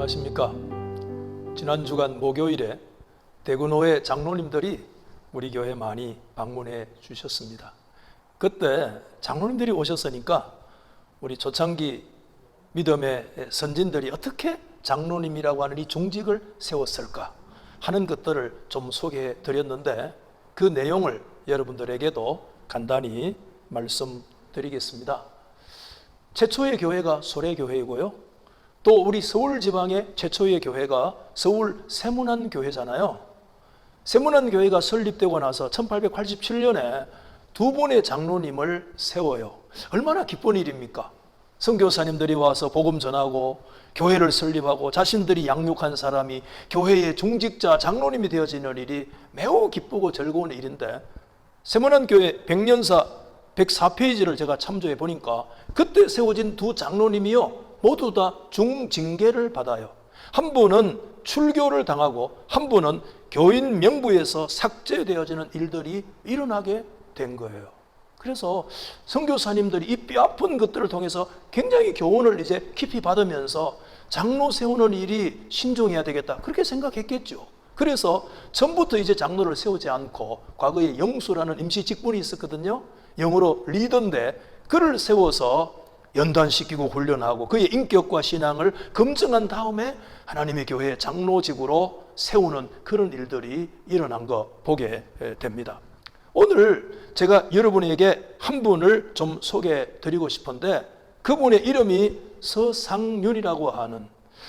안녕하십니까. 지난 주간 목요일에 대구노회 장로님들이 우리 교회 많이 방문해 주셨습니다. 그때 장로님들이 오셨으니까 우리 초창기 믿음의 선진들이 어떻게 장로님이라고 하는 이 중직을 세웠을까 하는 것들을 좀 소개해 드렸는데, 그 내용을 여러분들에게도 간단히 말씀드리겠습니다. 최초의 교회가 소래교회이고요, 또 우리 서울 지방의 최초의 교회가 서울 세문안 교회잖아요. 세문안 교회가 설립되고 나서 1887년에 두 분의 장로님을 세워요. 얼마나 기쁜 일입니까? 선교사님들이 와서 복음 전하고 교회를 설립하고 자신들이 양육한 사람이 교회의 중직자 장로님이 되어지는 일이 매우 기쁘고 즐거운 일인데, 세문안 교회 100년사 104페이지를 제가 참조해 보니까 그때 세워진 두 장로님이요, 모두 다 중징계를 받아요. 한 분은 출교를 당하고 한 분은 교인 명부에서 삭제되어지는 일들이 일어나게 된 거예요. 그래서 선교사님들이 이 뼈아픈 것들을 통해서 굉장히 교훈을 이제 깊이 받으면서 장로 세우는 일이 신중해야 되겠다, 그렇게 생각했겠죠. 그래서 처음부터 이제 장로를 세우지 않고, 과거에 영수라는 임시 직분이 있었거든요. 영어로 리더인데 그를 세워서 연단시키고 훈련하고 그의 인격과 신앙을 검증한 다음에 하나님의 교회 장로직으로 세우는 그런 일들이 일어난 거 보게 됩니다. 오늘 제가 여러분에게 한 분을 좀 소개해 드리고 싶은데, 그분의 이름이 서상윤이라고 하는,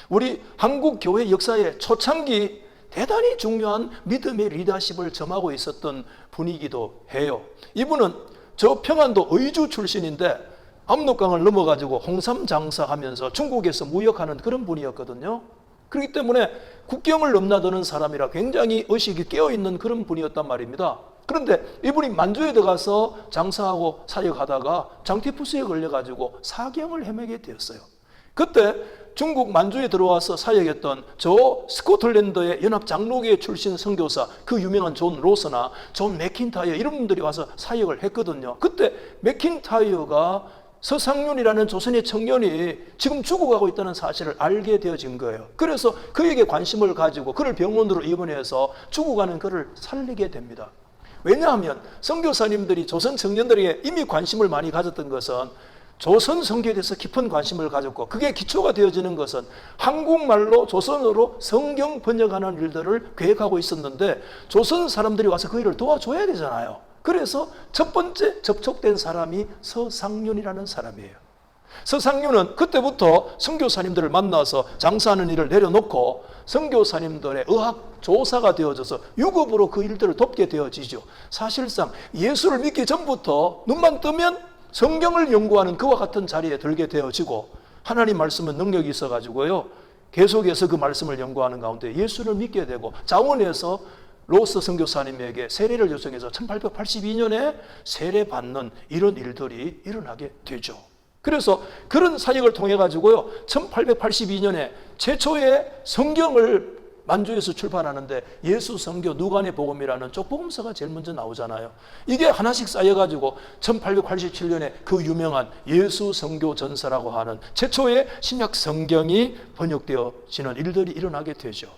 우리 한국 교회 역사의 초창기 대단히 중요한 믿음의 리더십을 점하고 있었던 분이기도 해요. 이분은 저 평안도 의주 출신인데 압록강을 넘어가지고 홍삼 장사하면서 중국에서 무역하는 그런 분이었거든요. 그렇기 때문에 국경을 넘나드는 사람이라 굉장히 의식이 깨어있는 그런 분이었단 말입니다. 그런데 이분이 만주에 들어가서 장사하고 사역하다가 장티푸스에 걸려가지고 사경을 헤매게 되었어요. 그때 중국 만주에 들어와서 사역했던 저 스코틀랜드의 연합장로교회 출신 선교사, 그 유명한 존 로스나 존 맥킨타이어 이런 분들이 와서 사역을 했거든요. 그때 맥킨타이어가 서상윤이라는 조선의 청년이 지금 죽어가고 있다는 사실을 알게 되어진 거예요. 그래서 그에게 관심을 가지고 그를 병원으로 입원해서 죽어가는 그를 살리게 됩니다. 왜냐하면 선교사님들이 조선 청년들에게 이미 관심을 많이 가졌던 것은 조선 선교에 대해서 깊은 관심을 가졌고, 그게 기초가 되어지는 것은 한국말로 조선어로 성경 번역하는 일들을 계획하고 있었는데, 조선 사람들이 와서 그 일을 도와줘야 되잖아요. 그래서 첫 번째 접촉된 사람이 서상윤이라는 사람이에요. 서상윤은 그때부터 선교사님들을 만나서 장사하는 일을 내려놓고 선교사님들의 의학 조사가 되어져서 유급으로 그 일들을 돕게 되어지죠. 사실상 예수를 믿기 전부터 눈만 뜨면 성경을 연구하는 그와 같은 자리에 들게 되어지고, 하나님 말씀은 능력이 있어가지고요, 계속해서 그 말씀을 연구하는 가운데 예수를 믿게 되고, 자원에서 로스 선교사님에게 세례를 요청해서 1882년에 세례받는 이런 일들이 일어나게 되죠. 그래서 그런 사역을 통해 가지고요, 1882년에 최초의 성경을 만주에서 출판하는데 예수 선교 누간의 복음이라는 쪽복음서가 제일 먼저 나오잖아요. 이게 하나씩 쌓여가지고 1887년에 그 유명한 예수 선교 전서라고 하는 최초의 신약 성경이 번역되어지는 일들이 일어나게 되죠.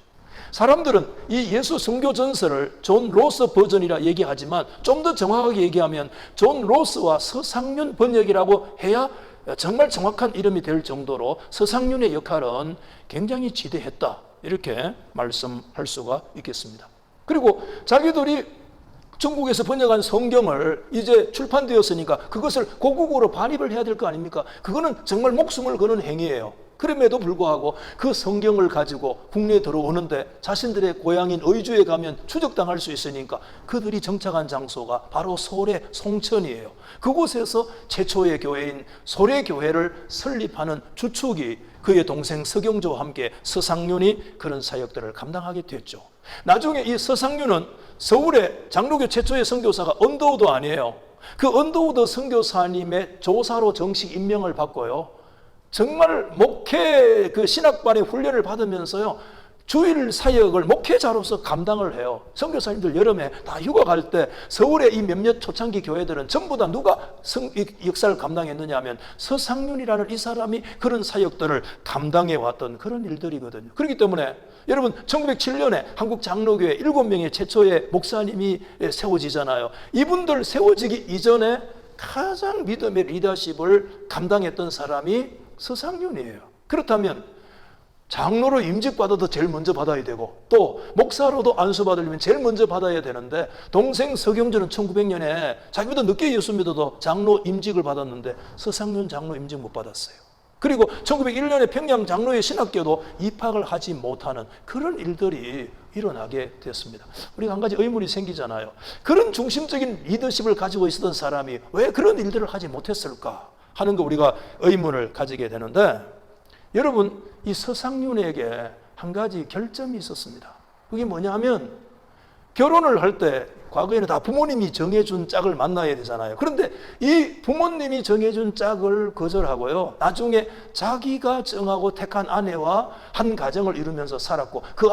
사람들은 이 예수 선교 전서를 존 로스 버전이라 얘기하지만, 좀 더 정확하게 얘기하면 존 로스와 서상윤 번역이라고 해야 정말 정확한 이름이 될 정도로 서상윤의 역할은 굉장히 지대했다, 이렇게 말씀할 수가 있겠습니다. 그리고 자기들이 중국에서 번역한 성경을 이제 출판되었으니까 그것을 고국어로 반입을 해야 될 거 아닙니까? 그거는 정말 목숨을 거는 행위예요. 그럼에도 불구하고 그 성경을 가지고 국내에 들어오는데 자신들의 고향인 의주에 가면 추적당할 수 있으니까 그들이 정착한 장소가 바로 소래 송천이에요. 그곳에서 최초의 교회인 소래교회를 설립하는 주축이 그의 동생 서경조와 함께 서상윤이 그런 사역들을 감당하게 됐죠. 나중에 이 서상윤은 서울의 장로교 최초의 선교사가 언더우드 아니에요. 그 언더우드 선교사님의 조사로 정식 임명을 받고요, 정말 목회 그 신학반의 훈련을 받으면서요, 주일 사역을 목회자로서 감당을 해요. 선교사님들 여름에 다 휴가 갈 때 서울의 이 몇몇 초창기 교회들은 전부 다 누가 역사를 감당했느냐 하면 서상륜이라는 이 사람이 그런 사역들을 감당해 왔던 그런 일들이거든요. 그렇기 때문에 여러분 1907년에 한국 장로교회 7명의 최초의 목사님이 세워지잖아요. 이분들 세워지기 이전에 가장 믿음의 리더십을 감당했던 사람이 서상륜이에요. 그렇다면 장로로 임직받아도 제일 먼저 받아야 되고 또 목사로도 안수받으려면 제일 먼저 받아야 되는데 동생 서경준은 1900년에 자기보다 늦게 예수 믿어도 장로 임직을 받았는데 서상륜 장로 임직 못 받았어요. 그리고 1901년에 평양 장로의 신학교도 입학을 하지 못하는 그런 일들이 일어나게 됐습니다. 우리가 한 가지 의문이 생기잖아요. 그런 중심적인 리더십을 가지고 있었던 사람이 왜 그런 일들을 하지 못했을까 하는 거 우리가 의문을 가지게 되는데 여러분 이 서상륜에게 한 가지 결점이 있었습니다. 그게 뭐냐면 결혼을 할 때 과거에는 다 부모님이 정해준 짝을 만나야 되잖아요. 그런데 이 부모님이 정해준 짝을 거절하고요. 나중에 자기가 정하고 택한 아내와 한 가정을 이루면서 살았고 그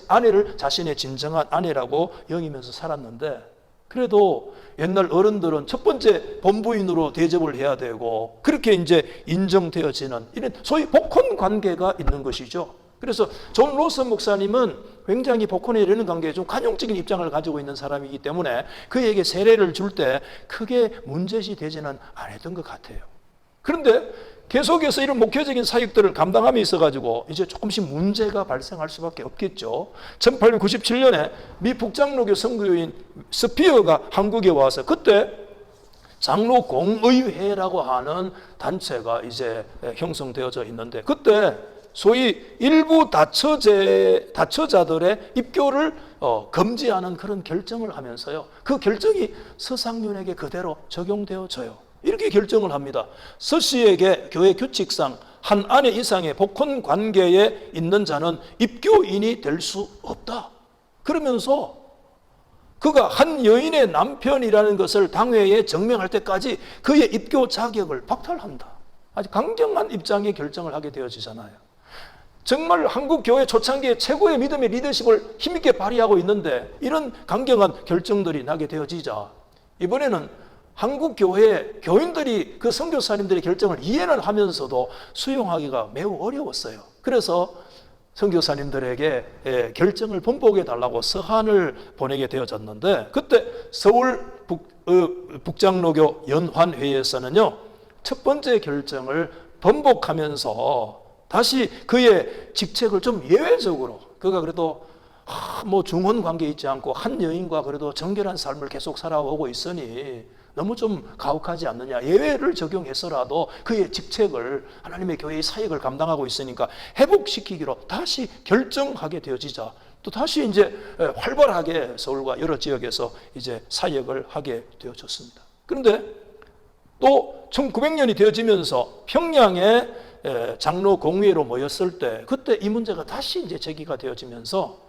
아내를 자신의 진정한 아내라고 여기면서 살았는데 그래도 옛날 어른들은 첫 번째 본부인으로 대접을 해야 되고 그렇게 이제 인정되어지는 이런 소위 복혼 관계가 있는 것이죠. 그래서 존 로선 목사님은 굉장히 복혼에 이르는 관계에 좀 관용적인 입장을 가지고 있는 사람이기 때문에 그에게 세례를 줄 때 크게 문제시 되지는 않았던 것 같아요. 그런데 계속해서 이런 목회적인 사역들을 감당함에 있어가지고 이제 조금씩 문제가 발생할 수밖에 없겠죠. 1897년에 미 북장로교 선교인 스피어가 한국에 와서 그때 장로공의회라고 하는 단체가 이제 형성되어져 있는데 그때 소위 일부 다처자들의 입교를 금지하는 그런 결정을 하면서요. 그 결정이 서상륜에게 그대로 적용되어져요. 이렇게 결정을 합니다. 서 씨에게 교회 규칙상 한 아내 이상의 복혼 관계에 있는 자는 입교인이 될 수 없다. 그러면서 그가 한 여인의 남편이라는 것을 당회에 증명할 때까지 그의 입교 자격을 박탈한다. 아주 강경한 입장의 결정을 하게 되어지잖아요. 정말 한국 교회 초창기에 최고의 믿음의 리더십을 힘있게 발휘하고 있는데 이런 강경한 결정들이 나게 되어지자 이번에는 한국 교회 교인들이 그 선교사님들의 결정을 이해는 하면서도 수용하기가 매우 어려웠어요. 그래서 선교사님들에게 결정을 번복해 달라고 서한을 보내게 되어졌는데 그때 서울 북장로교 연환회에서는요 첫 번째 결정을 번복하면서 다시 그의 직책을 좀 예외적으로 그가 그래도 뭐 중혼 관계에 있지 않고 한 여인과 그래도 정결한 삶을 계속 살아오고 있으니 너무 좀 가혹하지 않느냐. 예외를 적용해서라도 그의 직책을 하나님의 교회의 사역을 감당하고 있으니까 회복시키기로 다시 결정하게 되어지자 또 다시 이제 활발하게 서울과 여러 지역에서 이제 사역을 하게 되어졌습니다. 그런데 또 1900년이 되어지면서 평양에 장로 공의회로 모였을 때 그때 이 문제가 다시 이제 제기가 되어지면서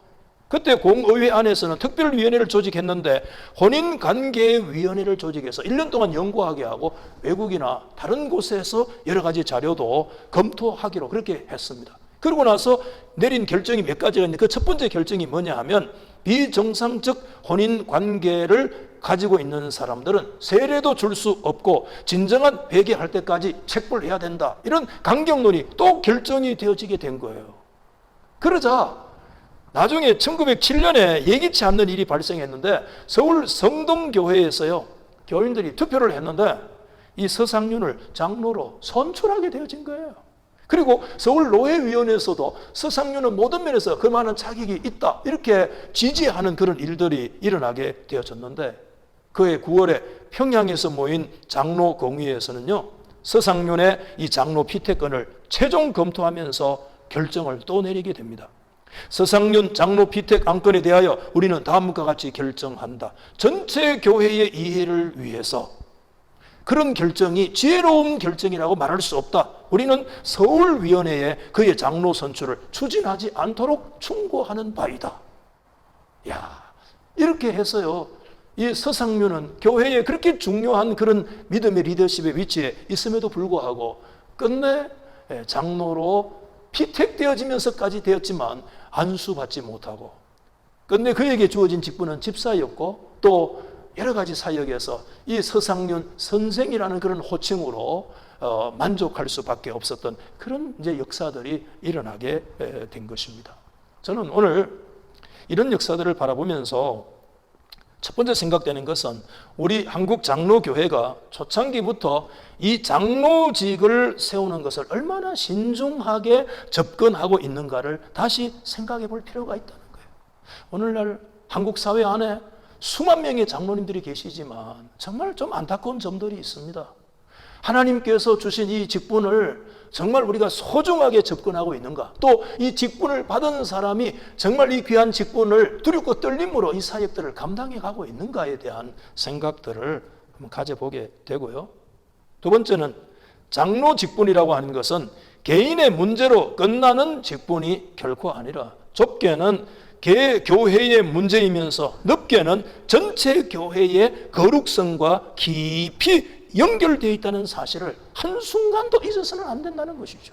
그때 공의회 안에서는 특별위원회를 조직했는데 혼인관계위원회를 조직해서 1년 동안 연구하게 하고 외국이나 다른 곳에서 여러 가지 자료도 검토하기로 그렇게 했습니다. 그러고 나서 내린 결정이 몇 가지가 있는데 그 첫 번째 결정이 뭐냐 하면 비정상적 혼인관계를 가지고 있는 사람들은 세례도 줄 수 없고 진정한 회개할 때까지 책불해야 된다. 이런 강경론이 또 결정이 되어지게 된 거예요. 그러자 나중에 1907년에 예기치 않는 일이 발생했는데 서울 성동교회에서요 교인들이 투표를 했는데 이 서상륜을 장로로 선출하게 되어진 거예요. 그리고 서울 노회위원회에서도 서상륜은 모든 면에서 그만한 자격이 있다 이렇게 지지하는 그런 일들이 일어나게 되어졌는데 그해 9월에 평양에서 모인 장로 공의회에서는요 서상륜의 이 장로 피태권을 최종 검토하면서 결정을 또 내리게 됩니다. 서상륜 장로 피택 안건에 대하여 우리는 다음과 같이 결정한다. 전체 교회의 이해를 위해서 그런 결정이 지혜로운 결정이라고 말할 수 없다. 우리는 서울위원회에 그의 장로 선출을 추진하지 않도록 충고하는 바이다. 야, 이렇게 해서요. 이 서상륜은 교회에 그렇게 중요한 그런 믿음의 리더십의 위치에 있음에도 불구하고 끝내 장로로 피택되어지면서까지 되었지만 안수받지 못하고, 끝내 그에게 주어진 직분은 집사였고 또 여러 가지 사역에서 이 서상륜 선생이라는 그런 호칭으로 만족할 수밖에 없었던 그런 이제 역사들이 일어나게 된 것입니다. 저는 오늘 이런 역사들을 바라보면서 첫 번째 생각되는 것은 우리 한국 장로교회가 초창기부터 이 장로직을 세우는 것을 얼마나 신중하게 접근하고 있는가를 다시 생각해 볼 필요가 있다는 거예요. 오늘날 한국 사회 안에 수만 명의 장로님들이 계시지만 정말 좀 안타까운 점들이 있습니다. 하나님께서 주신 이 직분을 정말 우리가 소중하게 접근하고 있는가? 또 이 직분을 받은 사람이 정말 이 귀한 직분을 두렵고 떨림으로 이 사역들을 감당해 가고 있는가에 대한 생각들을 한번 가져보게 되고요. 두 번째는 장로 직분이라고 하는 것은 개인의 문제로 끝나는 직분이 결코 아니라 좁게는 교회의 문제이면서 넓게는 전체 교회의 거룩성과 깊이 연결되어 있다는 사실을 한순간도 잊어서는 안 된다는 것이죠.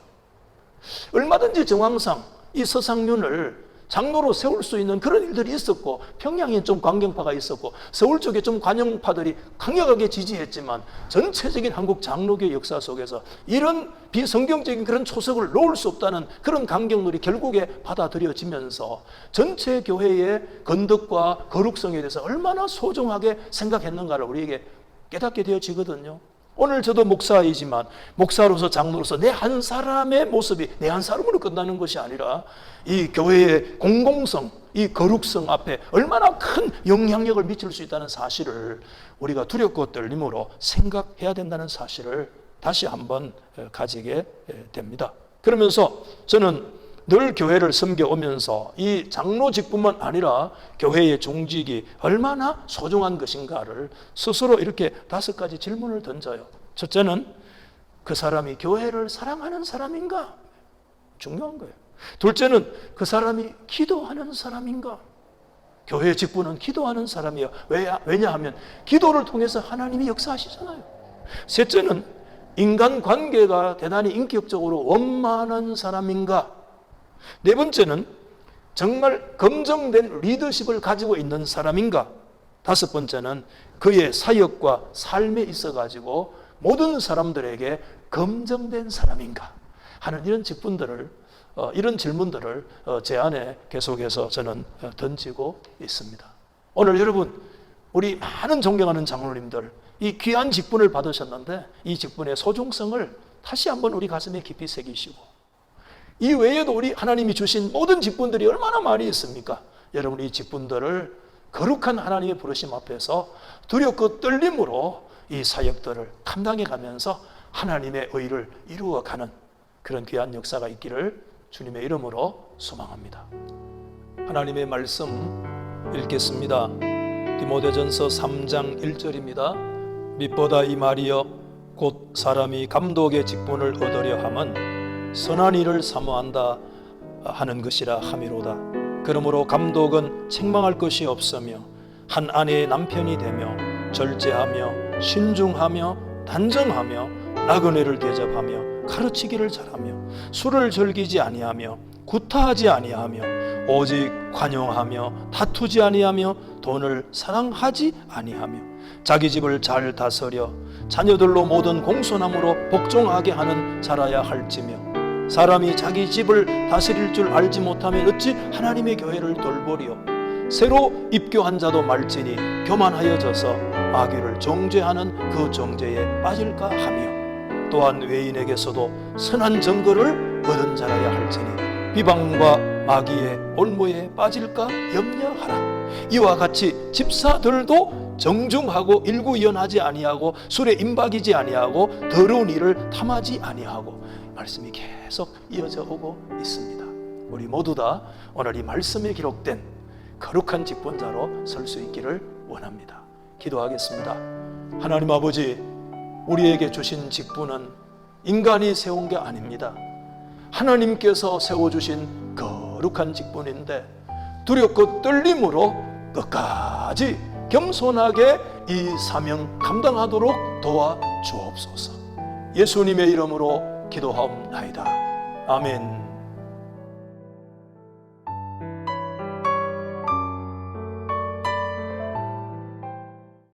얼마든지 정황상 이 서상륜을 장로로 세울 수 있는 그런 일들이 있었고, 평양에 좀 강경파가 있었고 서울 쪽에 좀 관영파들이 강력하게 지지했지만 전체적인 한국 장로교 역사 속에서 이런 비성경적인 그런 초석을 놓을 수 없다는 그런 강경들이 결국에 받아들여지면서 전체 교회의 건덕과 거룩성에 대해서 얼마나 소중하게 생각했는가를 우리에게 깨닫게 되어지거든요. 오늘 저도 목사이지만 목사로서 장로로서 내 한 사람의 모습이 내 한 사람으로 끝나는 것이 아니라 이 교회의 공공성, 이 거룩성 앞에 얼마나 큰 영향력을 미칠 수 있다는 사실을 우리가 두렵고 떨림으로 생각해야 된다는 사실을 다시 한번 가지게 됩니다. 그러면서 저는 늘 교회를 섬겨오면서 이 장로직뿐만 아니라 교회의 종직이 얼마나 소중한 것인가를 스스로 이렇게 5가지 질문을 던져요. 첫째는 그 사람이 교회를 사랑하는 사람인가? 중요한 거예요. 둘째는 그 사람이 기도하는 사람인가? 교회의 직분은 기도하는 사람이에요. 왜냐하면 기도를 통해서 하나님이 역사하시잖아요. 셋째는 인간관계가 대단히 인격적으로 원만한 사람인가? 네 번째는 정말 검증된 리더십을 가지고 있는 사람인가? 5번째는 그의 사역과 삶에 있어가지고 모든 사람들에게 검증된 사람인가? 하는 이런 이런 질문들을 제 안에 계속해서 저는 던지고 있습니다. 오늘 여러분, 우리 많은 존경하는 장로님들, 이 귀한 직분을 받으셨는데 이 직분의 소중성을 다시 한번 우리 가슴에 깊이 새기시고, 이 외에도 우리 하나님이 주신 모든 직분들이 얼마나 많이 있습니까? 여러분, 이 직분들을 거룩한 하나님의 부르심 앞에서 두렵고 떨림으로 이 사역들을 감당해 가면서 하나님의 의를 이루어가는 그런 귀한 역사가 있기를 주님의 이름으로 소망합니다. 하나님의 말씀 읽겠습니다. 디모데전서 3장 1절입니다. 밑보다 이 말이여 곧 사람이 감독의 직분을 얻으려 함은 선한 일을 사모한다 하는 것이라 함이로다. 그러므로 감독은 책망할 것이 없으며 한 아내의 남편이 되며 절제하며 신중하며 단정하며 나그네를 대접하며 가르치기를 잘하며 술을 즐기지 아니하며 구타하지 아니하며 오직 관용하며 다투지 아니하며 돈을 사랑하지 아니하며 자기 집을 잘 다스려 자녀들로 모든 공손함으로 복종하게 하는 자라야 할지며 사람이 자기 집을 다스릴 줄 알지 못하면 어찌 하나님의 교회를 돌보리요. 새로 입교한 자도 말지니 교만하여져서 마귀를 정죄하는 그 정죄에 빠질까 하며 또한 외인에게서도 선한 증거를 얻은 자라야 할지니 비방과 마귀의 올무에 빠질까 염려하라. 이와 같이 집사들도 정중하고 일구연하지 아니하고 술에 임박이지 아니하고 더러운 일을 탐하지 아니하고, 말씀이 계속 이어져 오고 있습니다. 우리 모두 다 오늘 이 말씀에 기록된 거룩한 직분자로 설 수 있기를 원합니다. 기도하겠습니다. 하나님 아버지, 우리에게 주신 직분은 인간이 세운 게 아닙니다. 하나님께서 세워주신 거룩한 직분인데 두렵고 떨림으로 끝까지 겸손하게 이 사명 감당하도록 도와주옵소서. 예수님의 이름으로 기도하옵나이다. 아멘.